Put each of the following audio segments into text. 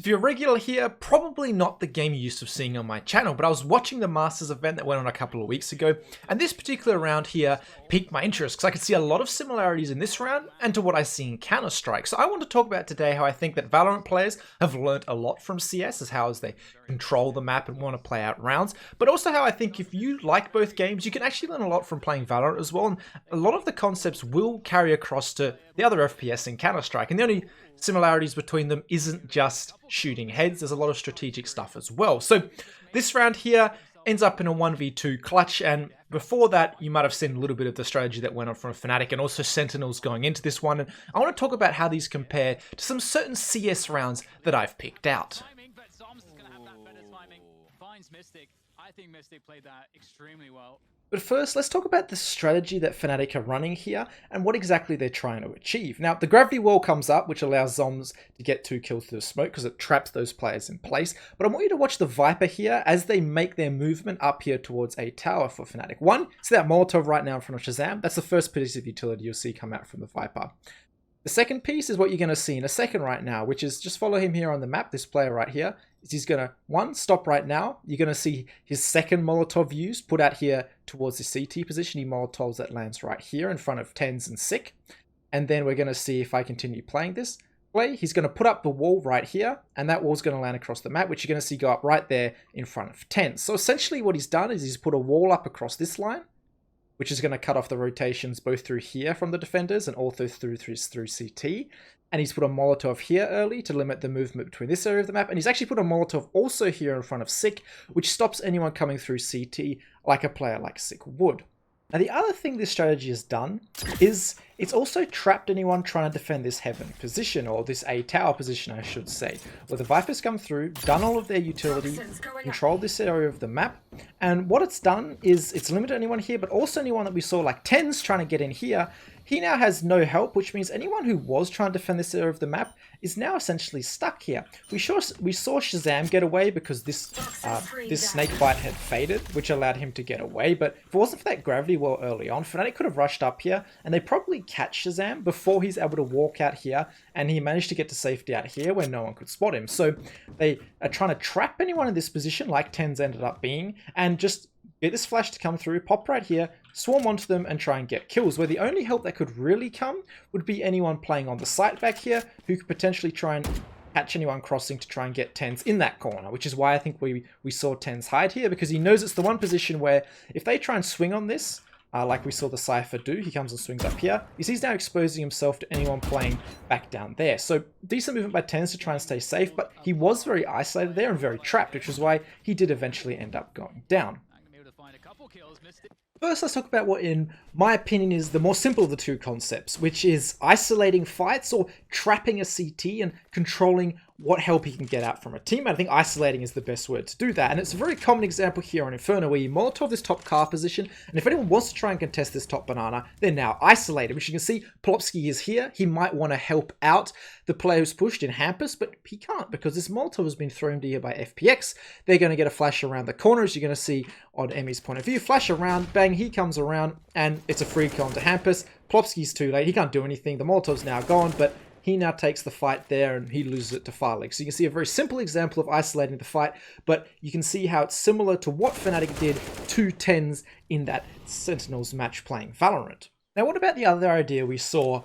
If you're a regular here, probably not the game you're used to seeing on my channel, but I was watching the Masters event that went on a couple of weeks ago, and this particular round here piqued my interest because I could see a lot of similarities in this round and to what I see in Counter-Strike. So I want to talk about today how I think that Valorant players have learned a lot from CS as how they control the map and want to play out rounds, but also how I think if you like both games, you can actually learn a lot from playing Valorant as well, and a lot of the concepts will carry across to the other FPS in Counter-Strike, and the only similarities between them isn't just shooting heads, there's a lot of strategic stuff as well. So this round here ends up in a 1v2 clutch, and before that you might have seen a little bit of the strategy that went on from Fnatic and also Sentinels going into this one, and I want to talk about how these compare to some certain CS rounds that I've picked out. I think Mystic played that extremely well. But first, let's talk about the strategy that Fnatic are running here and what exactly they're trying to achieve. Now, the gravity wall comes up, which allows Zombs to get 2 kills through the smoke because it traps those players in place. But I want you to watch the Viper here as they make their movement up here towards a tower for Fnatic. One, see that Molotov right now in front of Shazam? That's the first piece of utility you'll see come out from the Viper. The second piece is what you're going to see in a second right now, which is just follow him here on the map, this player right here. He's going to, one, stop right now. You're going to see his second Molotov used, put out here towards the CT position. He Molotovs that lands right here in front of Tens and Sick. And then we're going to see if I continue playing this play. He's going to put up the wall right here, and that wall's going to land across the map, which you're going to see go up right there in front of Tens. So essentially what he's done is he's put a wall up across this line, which is going to cut off the rotations both through here from the defenders and also through CT. And he's put a Molotov here early to limit the movement between this area of the map. And he's actually put a Molotov also here in front of Sick, which stops anyone coming through CT like a player like Sick would. Now, the other thing this strategy has done is it's also trapped anyone trying to defend this heaven position, or this A tower position, I should say, where the Vipers come through, done all of their utility, controlled this area of the map, and what it's done is it's limited anyone here, but also anyone that we saw like Tens trying to get in here. He now has no help, which means anyone who was trying to defend this area of the map is now essentially stuck here. We saw Shazam get away because this snakebite had faded, which allowed him to get away. But if it wasn't for that gravity wall early on, Fnatic could have rushed up here and they probably catch Shazam before he's able to walk out here, and he managed to get to safety out here where no one could spot him. So they are trying to trap anyone in this position like Tens ended up being, and just get this flash to come through, pop right here, swarm onto them and try and get kills, where the only help that could really come would be anyone playing on the site back here who could potentially try and catch anyone crossing to try and get Tens in that corner, which is why I think we saw Tens hide here, because he knows it's the one position where if they try and swing on this, like we saw the Cypher do, he comes and swings up here. He's now exposing himself to anyone playing back down there. So decent movement by Tens to try and stay safe, but he was very isolated there and very trapped, which is why he did eventually end up going down. First, let's talk about what, in my opinion, is the more simple of the two concepts, which is isolating fights or trapping a CT and controlling what help he can get out from a teammate. I think isolating is the best word to do that. And it's a very common example here on Inferno, where you Molotov this top car position, and if anyone wants to try and contest this top banana, they're now isolated, which you can see Polopsky is here. He might want to help out the player who's pushed in Hampus, but he can't because this Molotov has been thrown to here by FPX. They're going to get a flash around the corner, as you're going to see on Emmy's point of view. Flash around, bang, he comes around, and it's a free kill onto Hampus. Polopsky's too late. He can't do anything. The Molotov's now gone, but he now takes the fight there and he loses it to Farlig. So you can see a very simple example of isolating the fight, but you can see how it's similar to what Fnatic did to Tens in that Sentinels match playing Valorant. Now, what about the other idea we saw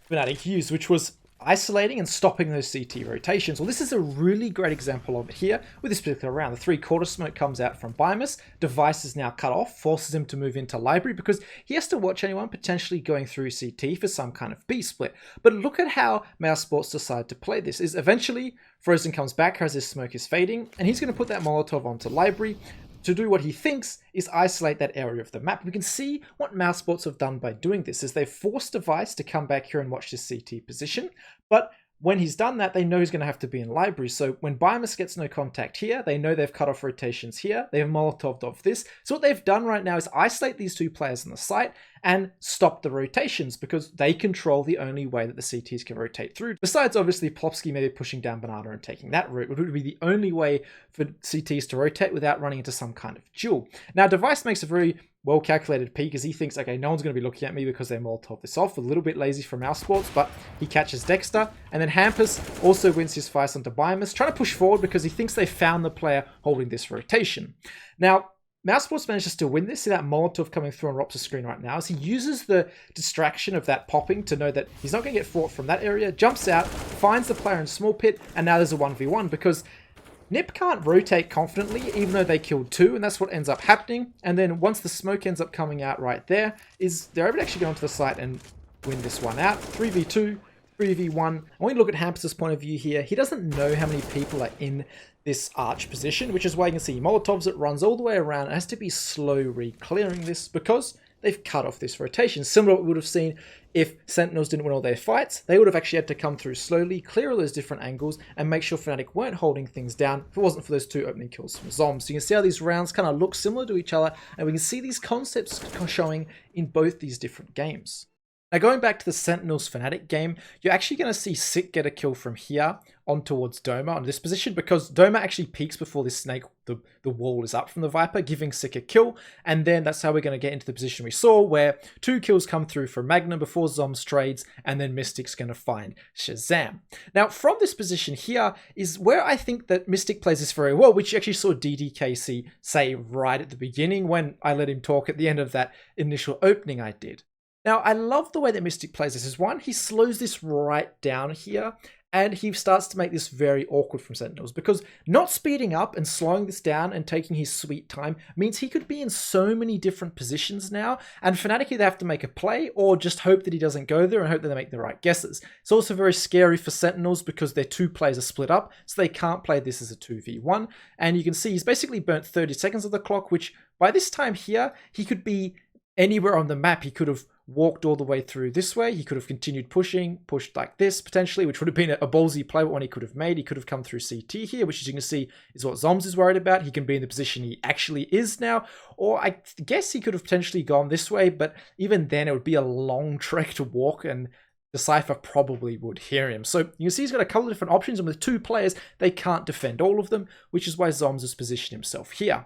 Fnatic use, which was isolating and stopping those CT rotations? Well, this is a really great example of it here with this particular round. The 3/4 smoke comes out from Bimus. Device is now cut off, forces him to move into library because he has to watch anyone potentially going through CT for some kind of B split. But look at how Mouse Sports decide to play this. Is eventually Frozen comes back as his smoke is fading, and he's going to put that Molotov onto library to do what he thinks is isolate that area of the map. We can see what Mouse Sports have done by doing this is they've forced Device to come back here and watch this CT position, but when he's done that, they know he's going to have to be in library. So when Bimus gets no contact here, they know they've cut off rotations here. They have Molotoved off this. So what they've done right now is isolate these two players on the site and stop the rotations because they control the only way that the CTs can rotate through. Besides, obviously, Plopsky maybe pushing down Banana and taking that route, which would be the only way for CTs to rotate without running into some kind of duel. Now, Device makes a very well-calculated peek as he thinks, okay, no one's going to be looking at me because they Molotov this off. A little bit lazy from Mouse Sports, but he catches Dexter. And then Hampus also wins his fight onto Biomus, trying to push forward because he thinks they found the player holding this rotation. Now, Mouse Sports manages to win this. See that Molotov coming through on Rops's screen right now as he uses the distraction of that popping to know that he's not going to get fought from that area, jumps out, finds the player in small pit, and now there's a 1v1 because Nip can't rotate confidently even though they killed 2, and that's what ends up happening. And then once the smoke ends up coming out right there, is they're able to actually go onto the site and win this one out. 3v2, 3v1. And when you look at Hampus' point of view here, he doesn't know how many people are in this arch position, which is why you can see Molotovs, it runs all the way around. It has to be slow re-clearing this because they've cut off this rotation. Similar to what we would have seen if Sentinels didn't win all their fights. They would have actually had to come through slowly, clear all those different angles, and make sure Fnatic weren't holding things down if it wasn't for those 2 opening kills from Zombs. So you can see how these rounds kind of look similar to each other, and we can see these concepts showing in both these different games. Now, going back to the Sentinels Fnatic game, you're actually going to see Sick get a kill from here on towards Doma on this position because Doma actually peeks before this snake, the wall is up from the Viper, giving Sick a kill. And then that's how we're going to get into the position we saw where 2 kills come through from Magnum before Zombs trades, and then Mystic's going to find Shazam. Now, from this position here is where I think that Mystic plays this very well, which you actually saw DDKC say right at the beginning when I let him talk at the end of that initial opening I did. Now, I love the way that Mystic plays this. Is one, he slows this right down here, and he starts to make this very awkward from Sentinels because not speeding up and slowing this down and taking his sweet time means he could be in so many different positions now, and Fnatic either have to make a play or just hope that he doesn't go there and hope that they make the right guesses. It's also very scary for Sentinels because their 2 players are split up, so they can't play this as a 2v1, and you can see he's basically burnt 30 seconds of the clock, which by this time here, he could be anywhere on the map. He could have walked all the way through this way. He could have continued pushing, pushed like this potentially, which would have been a ballsy play, but one he could have made. He could have come through CT here, which as you can see is what Zombs is worried about. He can be in the position he actually is now, or I guess he could have potentially gone this way, but even then it would be a long trek to walk, and the Cypher probably would hear him. So you can see he's got a couple of different options, and with 2 players, they can't defend all of them, which is why Zombs has positioned himself here.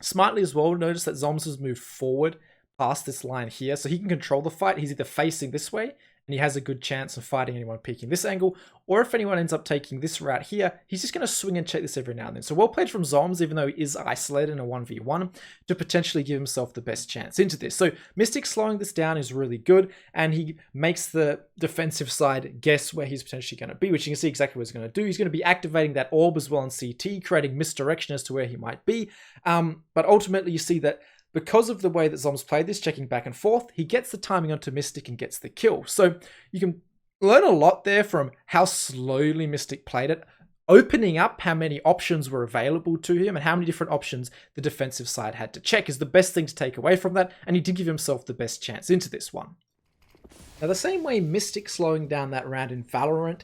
Smartly as well, notice that Zombs has moved forward past this line here, so he can control the fight. He's either facing this way, and he has a good chance of fighting anyone peeking this angle, or if anyone ends up taking this route here, he's just going to swing and check this every now and then. So well played from Zombs, even though he is isolated in a 1v1, to potentially give himself the best chance into this. So Mystic slowing this down is really good, and he makes the defensive side guess where he's potentially going to be, which you can see exactly what he's going to do. He's going to be activating that orb as well in CT, creating misdirection as to where he might be. But ultimately you see that because of the way that Zombs played this, checking back and forth, he gets the timing onto Mystic and gets the kill. So you can learn a lot there from how slowly Mystic played it, opening up how many options were available to him and how many different options the defensive side had to check is the best thing to take away from that, and he did give himself the best chance into this one. Now, the same way Mystic slowing down that round in Valorant,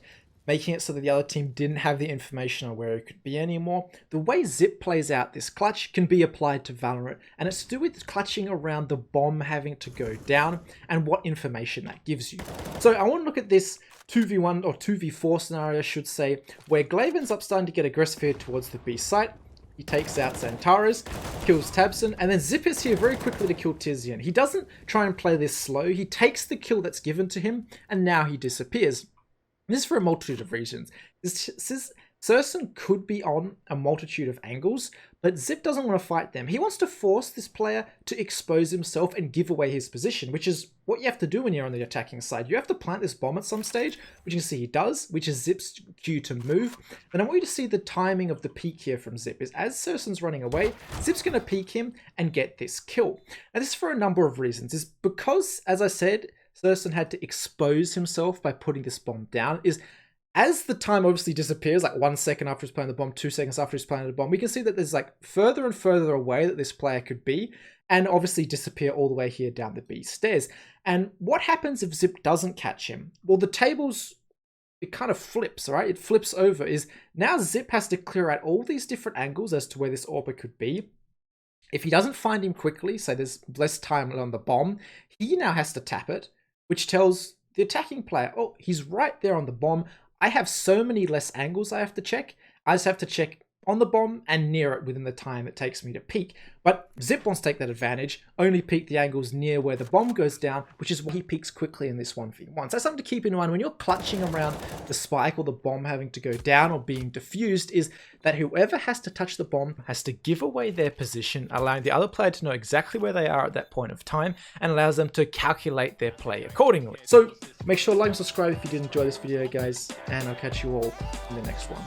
making it so that the other team didn't have the information on where it could be anymore, the way Zip plays out this clutch can be applied to Valorant, and it's to do with clutching around the bomb having to go down and what information that gives you. So I want to look at this 2v1 or 2v4 scenario, I should say, where Glaive ends up starting to get aggressive here towards the B site. He takes out Xantares, kills Tabson, and then Zip is here very quickly to kill Tizian. He doesn't try and play this slow, he takes the kill that's given to him, and now he disappears. This is for a multitude of reasons. Serson could be on a multitude of angles, but Zip doesn't want to fight them. He wants to force this player to expose himself and give away his position, which is what you have to do when you're on the attacking side. You have to plant this bomb at some stage, which you can see he does, which is Zip's cue to move. And I want you to see the timing of the peek here from Zip. Is as Serson's running away, Zip's going to peek him and get this kill. And this is for a number of reasons. Is because, as I said, Serson had to expose himself by putting this bomb down. Is as the time obviously disappears, like 1 second after he's planting the bomb, 2 seconds after he's planting the bomb, we can see that there's like further and further away that this player could be, and obviously disappear all the way here down the B stairs. And what happens if Zip doesn't catch him? Well, the tables, it kind of flips, right? It flips over. Is now Zip has to clear out all these different angles as to where this Orba could be. If he doesn't find him quickly, say there's less time on the bomb, he now has to tap it, which tells the attacking player, oh, he's right there on the bomb. I have so many less angles I have to check. I just have to check on the bomb and near it within the time it takes me to peek. But Zip wants to take that advantage, only peek the angles near where the bomb goes down, which is why he peeks quickly in this 1v1. So that's something to keep in mind when you're clutching around the spike or the bomb having to go down or being diffused, is that whoever has to touch the bomb has to give away their position, allowing the other player to know exactly where they are at that point of time, and allows them to calculate their play accordingly. So make sure to like and subscribe if you did enjoy this video, guys, and I'll catch you all in the next one.